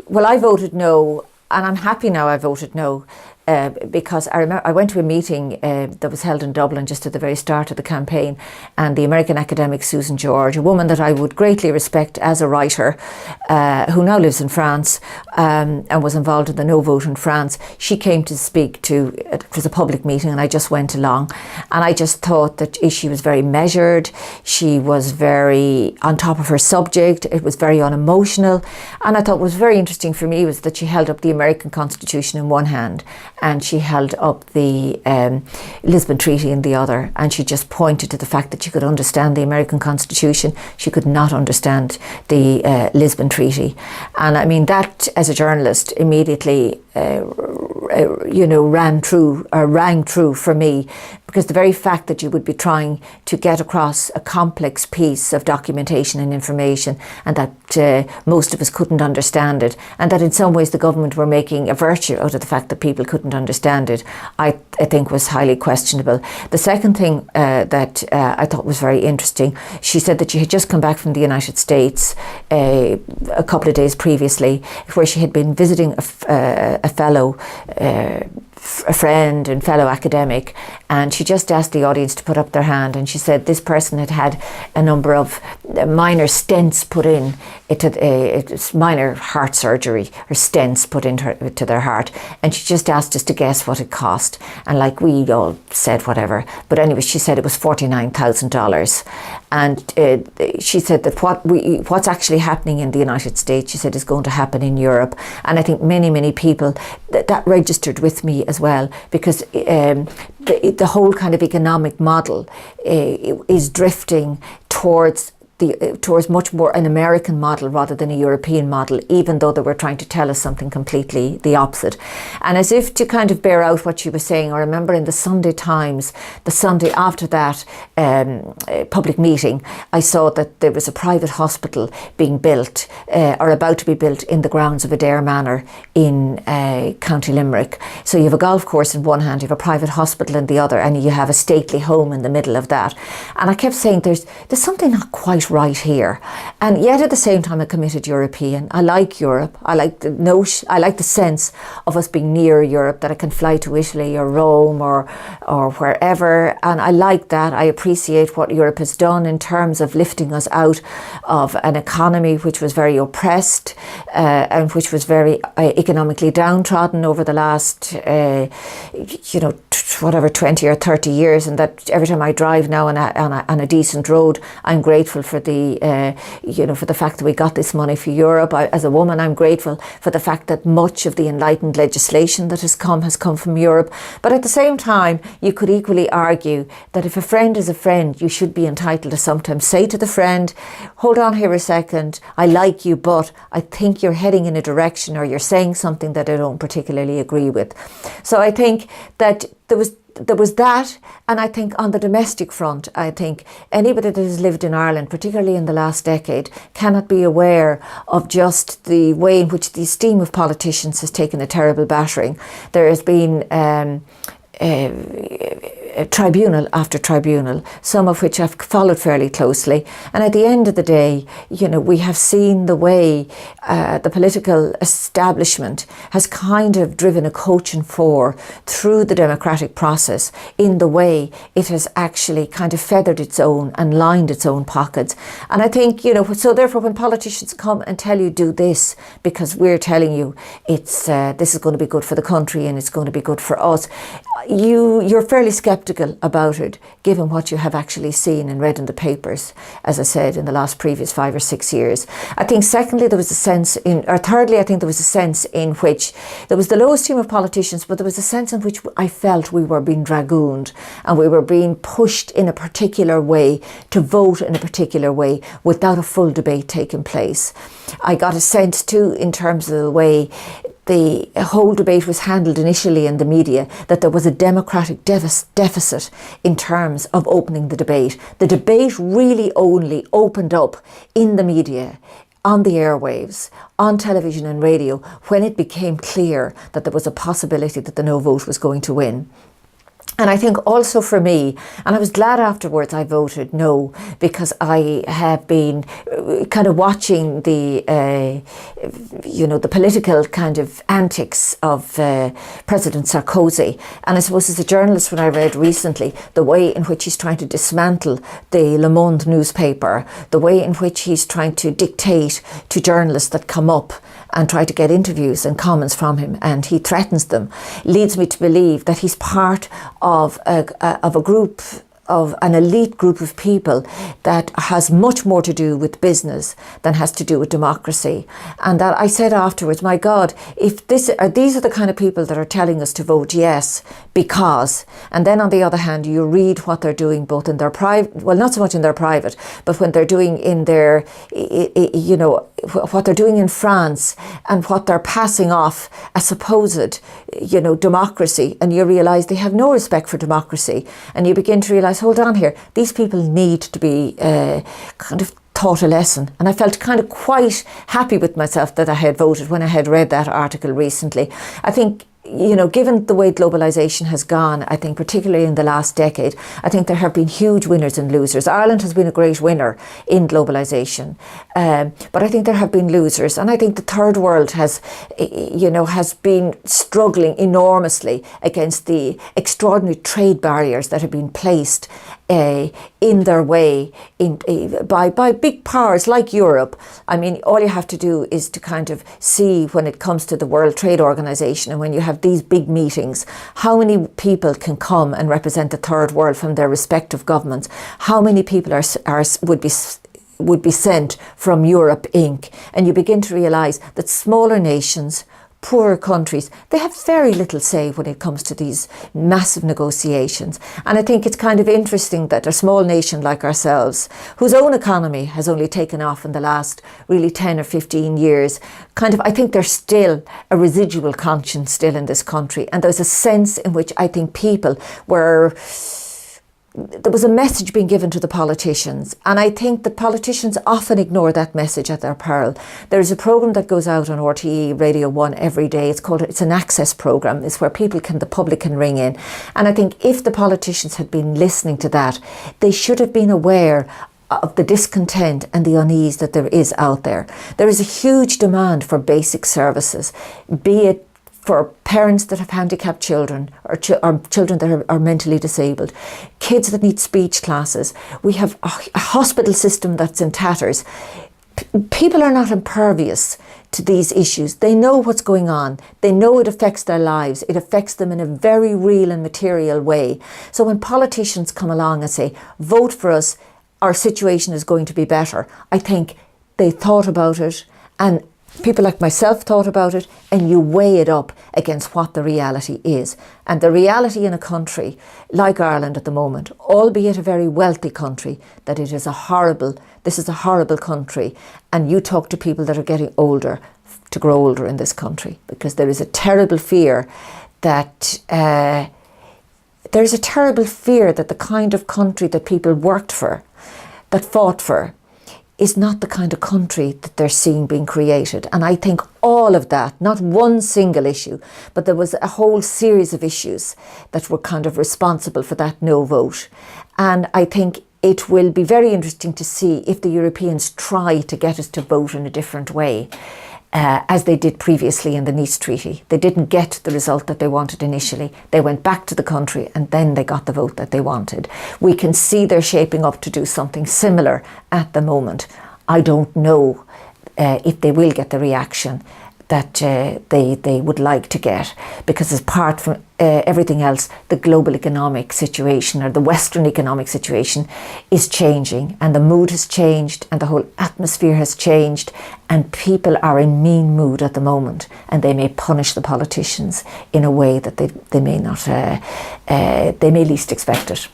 Well, I voted no, and I'm happy now I voted no. Because I remember I went to a meeting that was held in Dublin just at the very start of the campaign, and the American academic Susan George, a woman that I would greatly respect as a writer, who now lives in France and was involved in the no vote in France, she came to speak to, it was a public meeting, and I just went along, and I just thought that she was very measured, she was very on top of her subject, it was very unemotional, and I thought what was very interesting for me was that she held up the American Constitution in one hand, and she held up the Lisbon Treaty in the other, and she just pointed to the fact that she could understand the American Constitution, she could not understand the Lisbon Treaty. And I mean, that as a journalist immediately rang true for me, because the very fact that you would be trying to get across a complex piece of documentation and information, and that most of us couldn't understand it, and that in some ways the government were making a virtue out of the fact that people couldn't understand it, I think was highly questionable. The second thing that I thought was very interesting, she said that she had just come back from the United States a couple of days previously, where she had been visiting a fellow a friend and fellow academic, and she just asked the audience to put up their hand, and she said this person had had a number of minor stents put in, it's minor heart surgery or stents put into their heart, and she just asked us to guess what it cost, and like we all said whatever, but anyway she said it was $49,000, and she said that what's actually happening in the United States, she said, is going to happen in Europe, and I think many people that registered with me as well, because the whole kind of economic model is drifting towards much more an American model rather than a European model, even though they were trying to tell us something completely the opposite. And as if to kind of bear out what she was saying, I remember in the Sunday Times, the Sunday after that public meeting, I saw that there was a private hospital being built or about to be built in the grounds of Adair Manor in County Limerick. So you have a golf course in one hand, you have a private hospital in the other, and you have a stately home in the middle of that. And I kept saying there's something not quite right here, and yet at the same time a committed European. I like Europe. I like the sense of us being near Europe, that I can fly to Italy or Rome or wherever, and I like that. I appreciate what Europe has done in terms of lifting us out of an economy which was very oppressed and which was very economically downtrodden over the last 20 or 30 years, and that every time I drive now on a decent road, I'm grateful for the fact that we got this money for Europe. As a woman, I'm grateful for the fact that much of the enlightened legislation that has come from Europe. But at the same time, you could equally argue that if a friend is a friend, you should be entitled to sometimes say to the friend, hold on here a second, I like you, but I think you're heading in a direction, or you're saying something that I don't particularly agree with. So I think that there was that, and I think on the domestic front, I think anybody that has lived in Ireland, particularly in the last decade, cannot be aware of just the way in which the esteem of politicians has taken a terrible battering. There has been tribunal after tribunal, some of which I've followed fairly closely, and at the end of the day, we have seen the way the political establishment has kind of driven a coach and four through the democratic process in the way it has actually kind of feathered its own and lined its own pockets. And I think, so therefore when politicians come and tell you do this because we're telling you this is going to be good for the country and it's going to be good for us, you're fairly sceptical about it, given what you have actually seen and read in the papers, as I said, in the previous 5 or 6 years. I think secondly, there was a sense thirdly, I think there was a sense in which there was the low esteem of politicians, but there was a sense in which I felt we were being dragooned and we were being pushed in a particular way to vote in a particular way without a full debate taking place. I got a sense too, in terms of the way the whole debate was handled initially in the media, that there was a democratic deficit in terms of opening the debate. The debate really only opened up in the media, on the airwaves, on television and radio, when it became clear that there was a possibility that the no vote was going to win. And I think also for me, and I was glad afterwards I voted no, because I have been kind of watching the, the political kind of antics of President Sarkozy. And I suppose as a journalist, when I read recently the way in which he's trying to dismantle the Le Monde newspaper, the way in which he's trying to dictate to journalists that come up and try to get interviews and comments from him, and he threatens them, leads me to believe that he's part of a group, of an elite group of people that has much more to do with business than has to do with democracy. And that I said afterwards, my God, if these are the kind of people that are telling us to vote yes because, and then on the other hand you read what they're doing both in their private, well, not so much in their private, but when they're doing in their, what they're doing in France, and what they're passing off as supposed, democracy, and you realise they have no respect for democracy, and you begin to realise, hold on here, these people need to be kind of taught a lesson. And I felt kind of quite happy with myself that I had voted when I had read that article recently. I think, given the way globalisation has gone, I think particularly in the last decade, I think there have been huge winners and losers. Ireland has been a great winner in globalisation, but I think there have been losers, and I think the third world has been struggling enormously against the extraordinary trade barriers that have been placed in their way by big powers like Europe. I mean, all you have to do is to kind of see, when it comes to the World Trade Organization, and when you have these big meetings, how many people can come and represent the third world from their respective governments, how many people would be sent from Europe Inc. And you begin to realise that smaller nations, poorer countries, they have very little say when it comes to these massive negotiations. And I think it's kind of interesting that a small nation like ourselves, whose own economy has only taken off in the last really 10 or 15 years, I think there's still a residual conscience still in this country. And there's a sense in which I think people there was a message being given to the politicians, and I think the politicians often ignore that message at their peril. There's a programme that goes out on RTE Radio 1 every day. It's an access programme. It's where the public can ring in. And I think if the politicians had been listening to that, they should have been aware of the discontent and the unease that there is out there. There is a huge demand for basic services, be it for parents that have handicapped children, or children that are mentally disabled, kids that need speech classes. We have a hospital system that's in tatters. People are not impervious to these issues. They know what's going on. They know it affects their lives. It affects them in a very real and material way. So when politicians come along and say, vote for us, our situation is going to be better, I think they thought about it, and people like myself thought about it, and you weigh it up against what the reality is. And the reality in a country like Ireland at the moment, albeit a very wealthy country, that this is a horrible country. And you talk to people that are getting older, to grow older in this country, because there is a terrible fear that the kind of country that people worked for, that fought for, is not the kind of country that they're seeing being created. And I think all of that, not one single issue, but there was a whole series of issues that were kind of responsible for that no vote. And I think it will be very interesting to see if the Europeans try to get us to vote in a different way, as they did previously in the Lisbon Treaty. They didn't get the result that they wanted initially. They went back to the country and then they got the vote that they wanted. We can see they're shaping up to do something similar at the moment. I don't know if they will get the reaction that they would like to get, because apart from everything else, the global economic situation, or the Western economic situation, is changing, and the mood has changed, and the whole atmosphere has changed, and people are in mean mood at the moment, and they may punish the politicians in a way that they may not, they may least expect it.